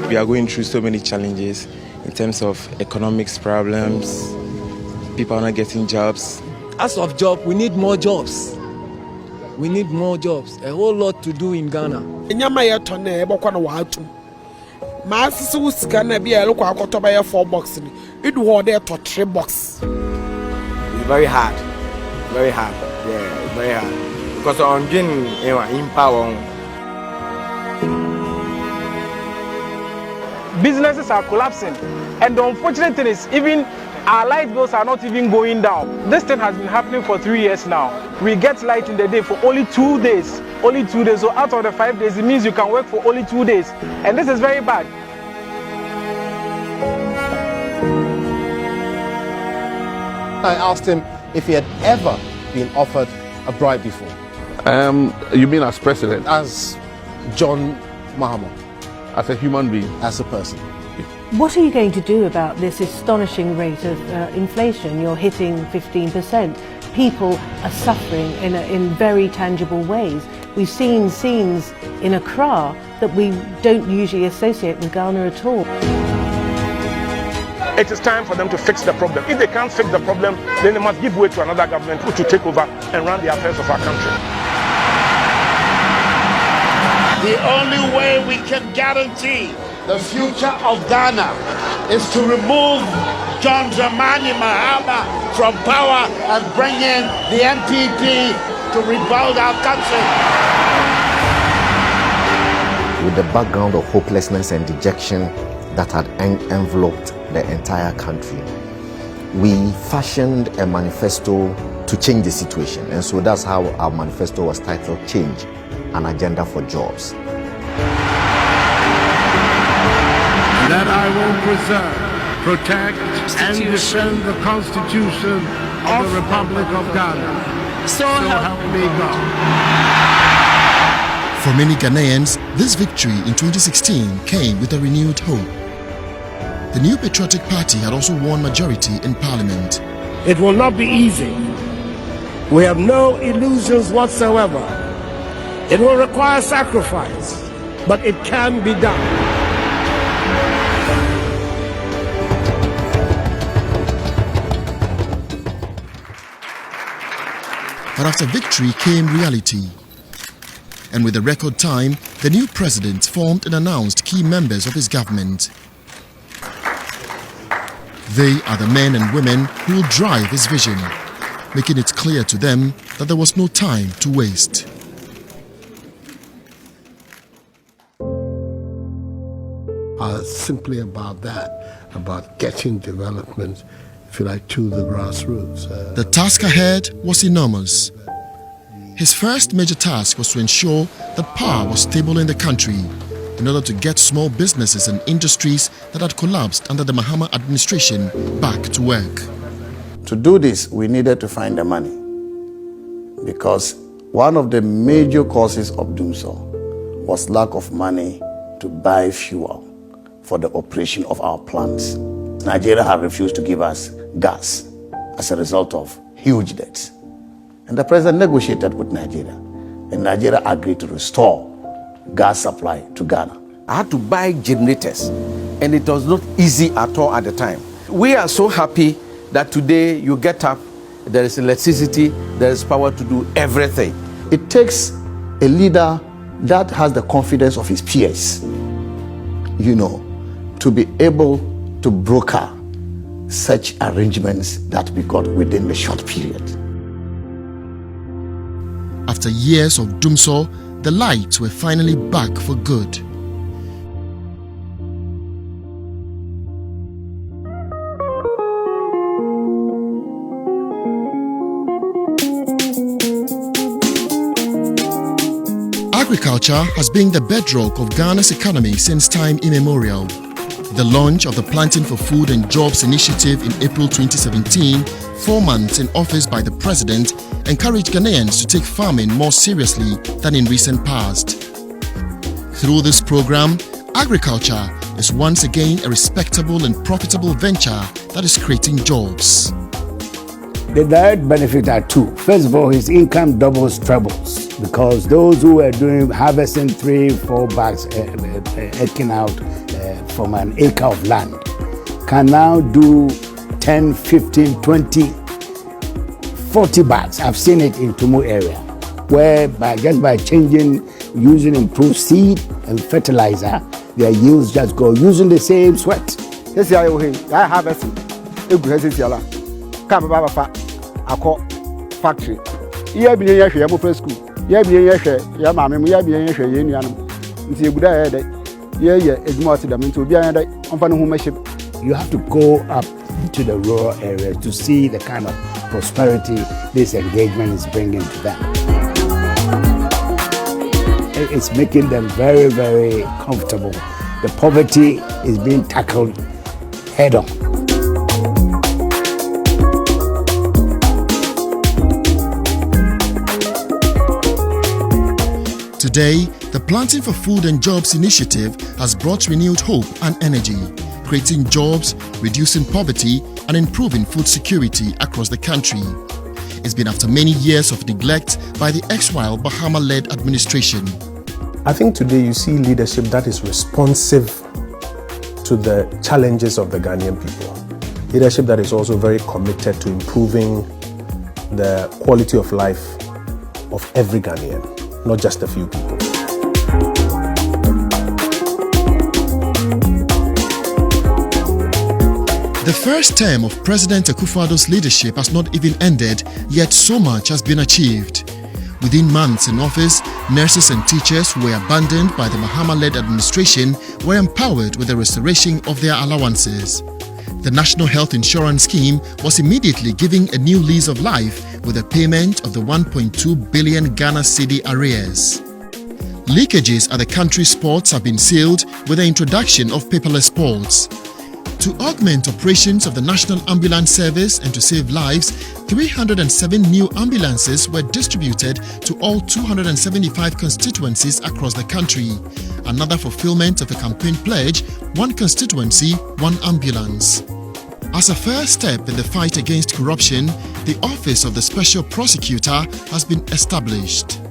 we are going through so many challenges in terms of economics problems, people are not getting jobs. As of job, we need more jobs. We need more jobs. A whole lot to do in Ghana. It's very hard. Very hard. Yeah, very hard. Because on in power. Businesses are collapsing, and the unfortunate thing is even our light bills are not even going down. This thing has been happening for 3 years now. We get light in the day for only 2 days. Only 2 days. So out of the 5 days, it means you can work for only 2 days. And this is very bad. I asked him if he had ever been offered a bribe before. You mean as president? As John Mahama. As a human being? As a person. What are you going to do about this astonishing rate of inflation? You're hitting 15%. People are suffering in very tangible ways. We've seen scenes in Accra that we don't usually associate with Ghana at all. It is time for them to fix the problem. If they can't fix the problem, then they must give way to another government who to take over and run the affairs of our country. The only way we can guarantee the future of Ghana is to remove John Dramani Mahama from power and bring in the NPP to rebuild our country. With the background of hopelessness and dejection that had enveloped the entire country, we fashioned a manifesto to change the situation. And so that's how our manifesto was titled Change, an Agenda for Jobs. That I will preserve, protect, and defend the Constitution of the Republic of Ghana. So help me God. For many Ghanaians, this victory in 2016 came with a renewed hope. The New Patriotic Party had also won majority in Parliament. It will not be easy. We have no illusions whatsoever. It will require sacrifice, but it can be done. But after victory came reality. And with a record time, the new president formed and announced key members of his government. They are the men and women who will drive his vision, making it clear to them that there was no time to waste. Simply about that, about getting development, if you like, to the grassroots. The task ahead was enormous. His first major task was to ensure that power was stable in the country in order to get small businesses and industries that had collapsed under the Mahama administration back to work. To do this, we needed to find the money, because one of the major causes of doomsday was lack of money to buy fuel for the operation of our plants. Nigeria had refused to give us gas as a result of huge debts. And the president negotiated with Nigeria, and Nigeria agreed to restore gas supply to Ghana. I had to buy generators, and it was not easy at all at the time. We are so happy that today you get up, there is electricity, there is power to do everything. It takes a leader that has the confidence of his peers, to be able to broker such arrangements that we got within the short period. After years of doomsday, the lights were finally back for good. Agriculture has been the bedrock of Ghana's economy since time immemorial. The launch of the Planting for Food and Jobs initiative in April 2017, 4 months in office by the president, encouraged Ghanaians to take farming more seriously than in recent past. Through this program, agriculture is once again a respectable and profitable venture that is creating jobs. The direct benefits are two. First of all, his income doubles, trebles, because those who are harvesting 3-4 bags, eking out from an acre of land can now do 10, 15, 20, 40 bags. I've seen it in Tumu area, where just by using improved seed and fertilizer, their yields just go using the same sweat. Yes, I have a factory. Yeah, be a school. Yeah, be a mamma, yeah, be a You have to go up to the rural areas to see the kind of prosperity this engagement is bringing to them. It's making them very, very comfortable. The poverty is being tackled head on. Today, the Planting for Food and Jobs initiative has brought renewed hope and energy, creating jobs, reducing poverty, and improving food security across the country. It's been after many years of neglect by the erstwhile Bahama-led administration. I think today you see leadership that is responsive to the challenges of the Ghanaian people. Leadership that is also very committed to improving the quality of life of every Ghanaian, not just a few people. The first term of President Akufo-Addo's leadership has not even ended, yet so much has been achieved. Within months in office, nurses and teachers who were abandoned by the Mahama-led administration were empowered with the restoration of their allowances. The National Health Insurance Scheme was immediately giving a new lease of life with the payment of the 1.2 billion Ghana cedi arrears. Leakages at the country's ports have been sealed with the introduction of paperless ports. To augment operations of the National Ambulance Service and to save lives, 307 new ambulances were distributed to all 275 constituencies across the country. Another fulfillment of a campaign pledge, one constituency, one ambulance. As a first step in the fight against corruption, the Office of the Special Prosecutor has been established.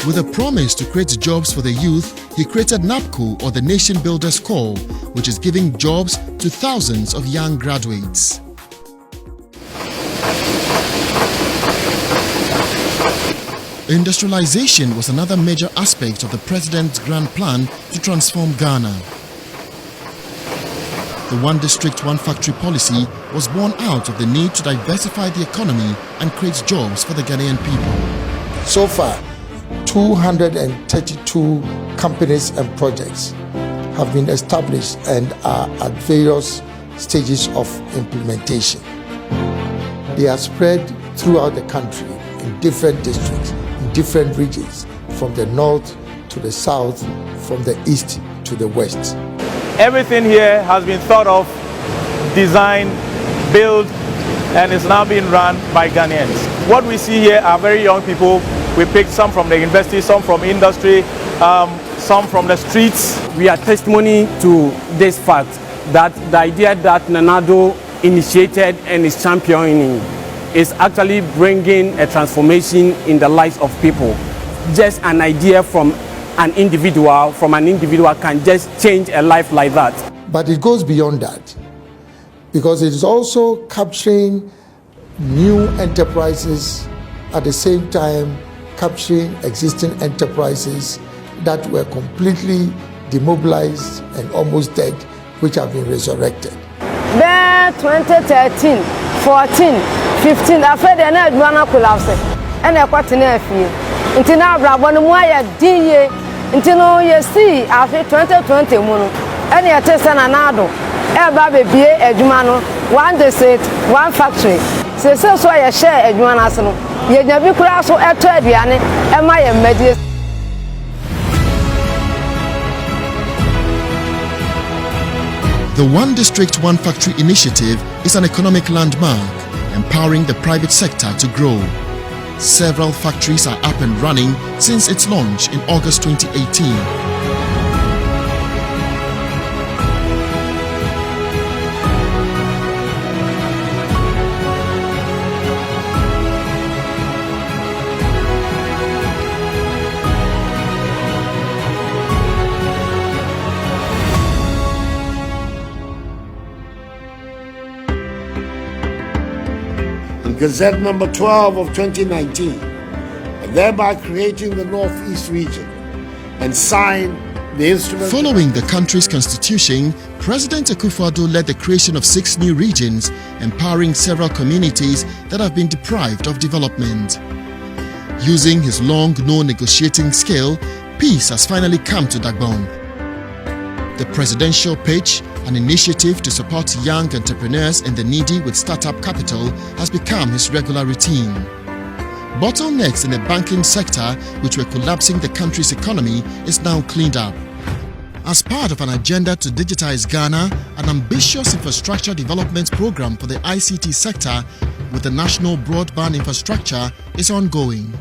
With a promise to create jobs for the youth, he created NAPCO, or the Nation Builders Corps, which is giving jobs to thousands of young graduates. Industrialization was another major aspect of the president's grand plan to transform Ghana. The One District, One Factory policy was born out of the need to diversify the economy and create jobs for the Ghanaian people. So far, 232 companies and projects have been established and are at various stages of implementation. They are spread throughout the country in different districts, in different regions, from the north to the south, from the east to the west. Everything here has been thought of, designed, built, and is now being run by Ghanaians. What we see here are very young people. We picked some from the university, some from industry, some from the streets. We are testimony to this fact that the idea that Nana Addo initiated and is championing is actually bringing a transformation in the lives of people. Just an idea from an individual can just change a life like that. But it goes beyond that, because it is also capturing new enterprises, at the same time capturing existing enterprises that were completely demobilized and almost dead, which have been resurrected. There 2013, 14, 15, after the night one collapse, and I got in a few. Until now, Brabon, why DA, until no you see after 2020, and you test an anado, a baby be a Jumano, one district, one factory. So I share a Juanasano. You never cross or a Tradiane, and my immediate. The One District, One Factory initiative is an economic landmark, empowering the private sector to grow. Several factories are up and running since its launch in August 2018. in Gazette number 12 of 2019, and thereby creating the Northeast region, and signed the instrument. Following the country's constitution, President Akufo-Addo led the creation of 6 new regions, empowering several communities that have been deprived of development. Using his long-known negotiating skill, peace has finally come to Dagbon. The presidential pitch, an initiative to support young entrepreneurs and the needy with startup capital, has become his regular routine. Bottlenecks in the banking sector, which were collapsing the country's economy, is now cleaned up. As part of an agenda to digitize Ghana, an ambitious infrastructure development program for the ICT sector with the national broadband infrastructure is ongoing.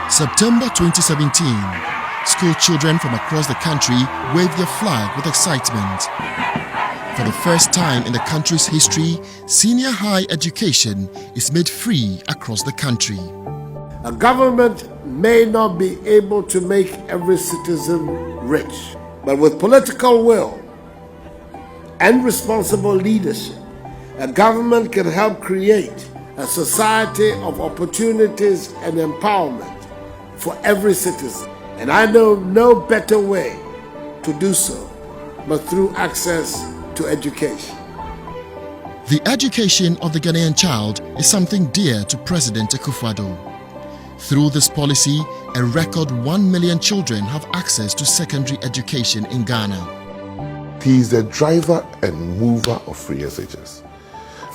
September 2017, school children from across the country waved their flag with excitement. For the first time in the country's history, senior high education is made free across the country. A government may not be able to make every citizen rich, but with political will and responsible leadership, a government can help create a society of opportunities and empowerment for every citizen. And I know no better way to do so but through access to education. The education of the Ghanaian child is something dear to President Akufo-Addo. Through this policy, a record 1 million children have access to secondary education in Ghana. He is the driver and mover of free SHS.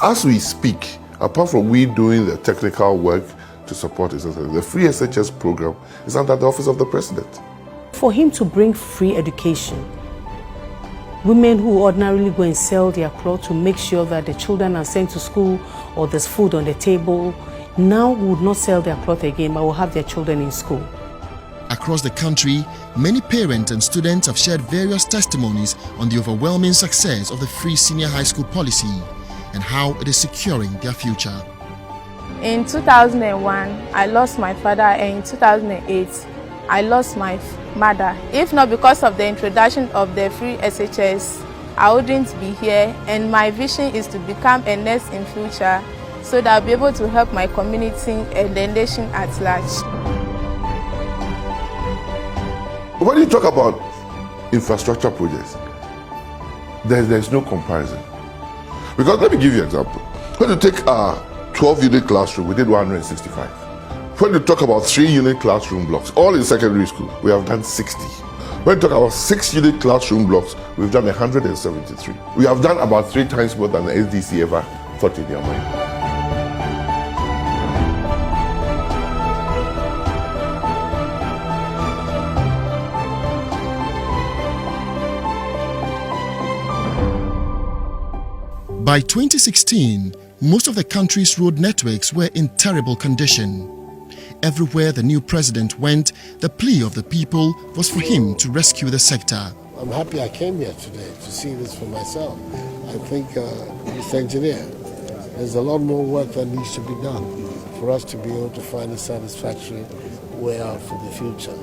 As we speak, apart from we doing the technical work to support his SHS, the free SHS program is under the office of the president. For him to bring free education, women who ordinarily go and sell their clothes to make sure that the children are sent to school or there's food on the table, now would not sell their clothes again but will have their children in school. Across the country, many parents and students have shared various testimonies on the overwhelming success of the free senior high school policy and how it is securing their future. In 2001, I lost my father, and in 2008, I lost my mother. If not because of the introduction of the free SHS, I wouldn't be here, and my vision is to become a nurse in future so that I'll be able to help my community and the nation at large. When you talk about infrastructure projects, there's no comparison. Because let me give you an example. When you take a 12-unit classroom, we did 165. When you talk about 3-unit classroom blocks, all in secondary school, we have done 60. When you talk about 6-unit classroom blocks, we've done 173. We have done about 3 times more than the SDC ever thought in their mind. By 2016, most of the country's road networks were in terrible condition. Everywhere the new president went, the plea of the people was for him to rescue the sector. I'm happy I came here today to see this for myself. I think, Mr. Engineer, there's a lot more work that needs to be done for us to be able to find a satisfactory way out for the future.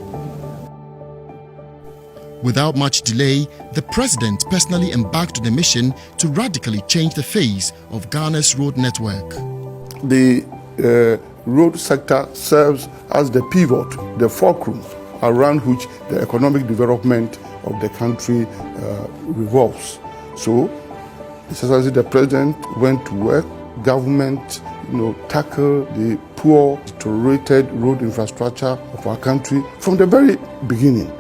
Without much delay, the president personally embarked on a mission to radically change the face of Ghana's road network. The road sector serves as the pivot, the fulcrum around which the economic development of the country revolves. So, Excellency the President went to work, government tackle the poor, deteriorated road infrastructure of our country from the very beginning.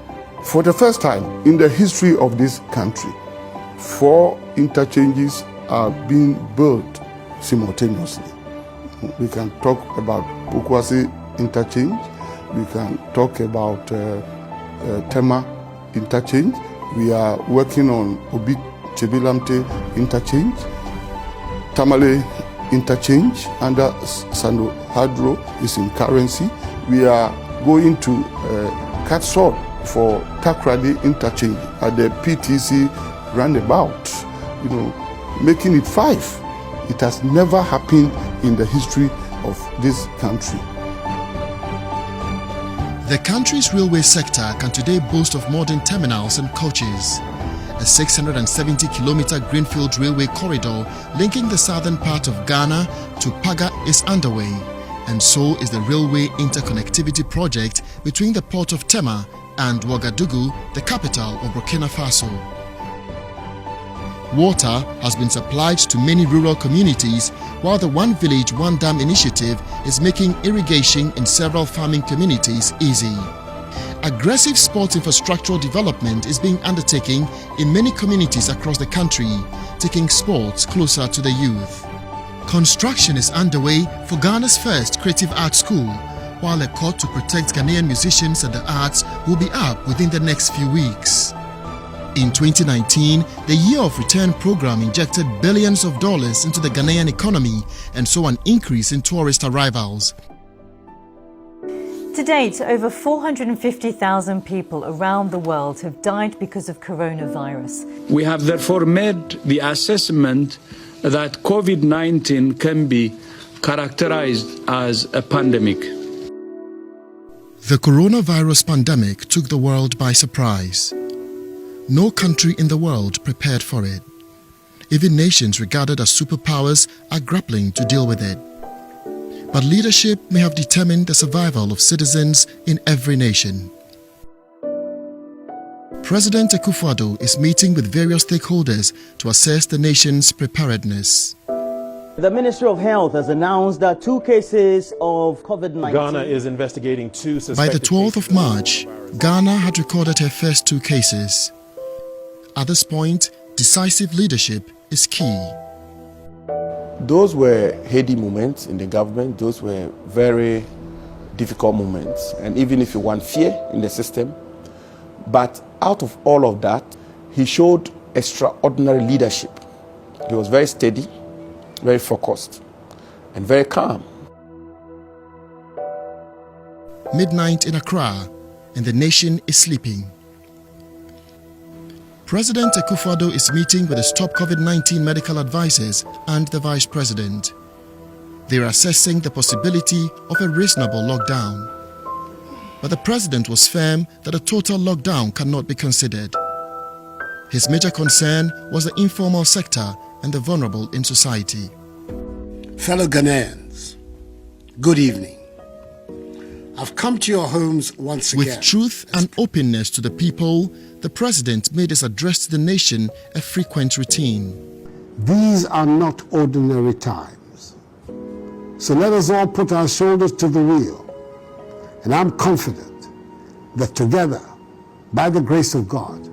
For the first time in the history of this country, 4 interchanges are being built simultaneously. We can talk about Pokwasi interchange, we can talk about Tema interchange, we are working on Obi Chebilamte interchange, Tamale interchange under Sando Hadro is in currency. We are going to Katsor for Takrady interchange at the PTC roundabout, making it 5. It has never happened in the history of this country. The country's railway sector can today boast of modern terminals and coaches. a 670-kilometer greenfield railway corridor linking the southern part of Ghana to Paga is underway, and so is the railway interconnectivity project between the port of Tema and Ouagadougou, the capital of Burkina Faso. Water has been supplied to many rural communities, while the One Village, One Dam initiative is making irrigation in several farming communities easy. Aggressive sports infrastructural development is being undertaken in many communities across the country, taking sports closer to the youth. Construction is underway for Ghana's first creative arts school, while a court to protect Ghanaian musicians and the arts will be up within the next few weeks. In 2019, the Year of Return program injected billions of dollars into the Ghanaian economy and saw an increase in tourist arrivals. To date, over 450,000 people around the world have died because of coronavirus. We have therefore made the assessment that COVID-19 can be characterized as a pandemic. The coronavirus pandemic took the world by surprise. No country in the world prepared for it. Even nations regarded as superpowers are grappling to deal with it. But leadership may have determined the survival of citizens in every nation. President Akufo-Addo is meeting with various stakeholders to assess the nation's preparedness. The Ministry of Health has announced that 2 cases of COVID-19. Ghana is investigating 2 suspected. By the 12th of March, Ghana had recorded her first 2 cases. At this point, decisive leadership is key. Those were heady moments in the government. Those were very difficult moments. And even if you want fear in the system, but out of all of that, he showed extraordinary leadership. He was very steady, very focused, and very calm. Midnight in Accra, and the nation is sleeping. President Akufo-Addo is meeting with his top COVID-19 medical advisors and the Vice President. They are assessing the possibility of a reasonable lockdown. But the President was firm that a total lockdown cannot be considered. His major concern was the informal sector and the vulnerable in society. Fellow Ghanaians, good evening. I've come to your homes once again. With truth and openness to the people, the President made his address to the nation a frequent routine. These are not ordinary times. So let us all put our shoulders to the wheel. And I'm confident that together, by the grace of God,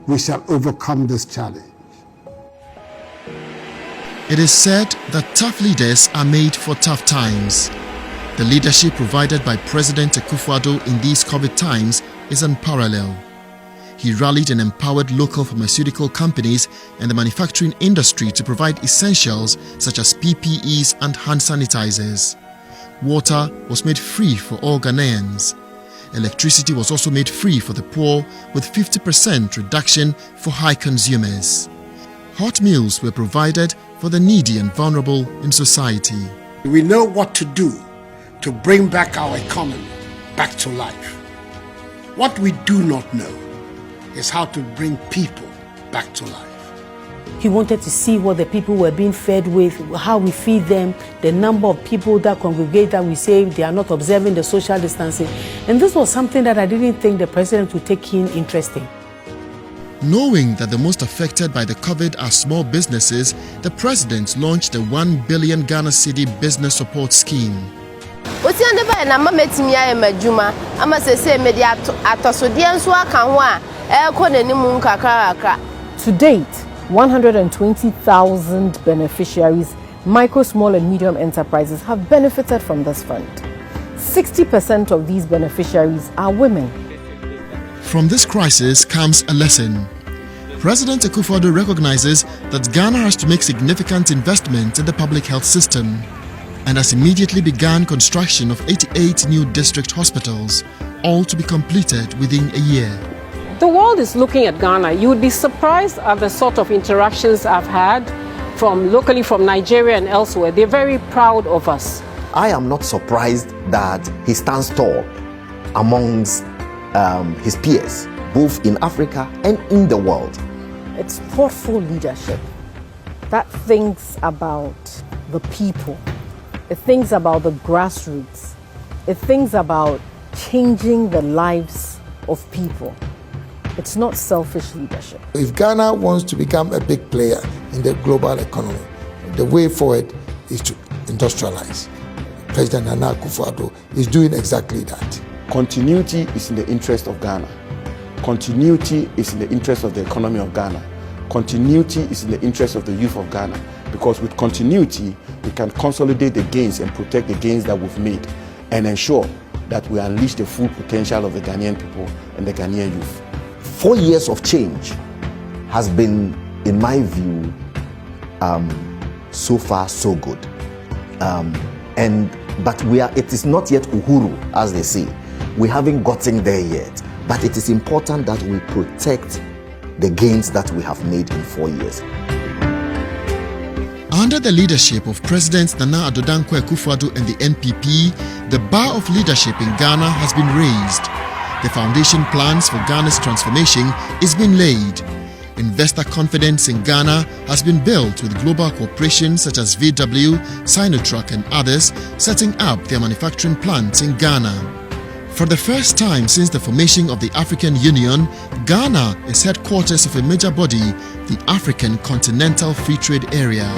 we shall overcome this challenge. It is said that tough leaders are made for tough times. The leadership provided by President Akufo-Addo in these COVID times is unparalleled. He rallied and empowered local pharmaceutical companies and the manufacturing industry to provide essentials such as PPEs and hand sanitizers. Water was made free for all Ghanaians. Electricity was also made free for the poor with 50% reduction for high consumers. Hot meals were provided for the needy and vulnerable in society. We know what to do to bring back our economy back to life. What we do not know is how to bring people back to life. He wanted to see what the people were being fed with, how we feed them, the number of people that congregate that we say they are not observing the social distancing. And this was something that I didn't think the president would take keen interest in. Knowing that the most affected by the COVID are small businesses, the president launched the 1 billion Ghana Cedi business support scheme. To date, 120,000 beneficiaries, micro, small and medium enterprises have benefited from this fund. 60% of these beneficiaries are women. From this crisis comes a lesson. President Akufo-Addo recognizes that Ghana has to make significant investment in the public health system and has immediately begun construction of 88 new district hospitals, all to be completed within a year. The world is looking at Ghana. You would be surprised at the sort of interactions I've had from locally from Nigeria and elsewhere. They're very proud of us. I am not surprised that he stands tall amongst his peers, both in Africa and in the world. It's thoughtful leadership that thinks about the people. It thinks about the grassroots. It thinks about changing the lives of people. It's not selfish leadership. If Ghana wants to become a big player in the global economy, the way forward is to industrialize. President Nana Akufo-Addo is doing exactly that. Continuity is in the interest of Ghana. Continuity is in the interest of the economy of Ghana. Continuity is in the interest of the youth of Ghana. Because with continuity, we can consolidate the gains and protect the gains that we've made and ensure that we unleash the full potential of the Ghanaian people and the Ghanaian youth. 4 years of change has been, in my view, so far so good. But it is not yet Uhuru, as they say. We haven't gotten there yet. But it is important that we protect the gains that we have made in 4 years. Under the leadership of President Nana Addo Dankwa Akufo-Addo and the NPP, the bar of leadership in Ghana has been raised. The foundation plans for Ghana's transformation is being laid. Investor confidence in Ghana has been built with global corporations such as VW, Sinotruk and others setting up their manufacturing plants in Ghana. For the first time since the formation of the African Union, Ghana is headquarters of a major body, the African Continental Free Trade Area.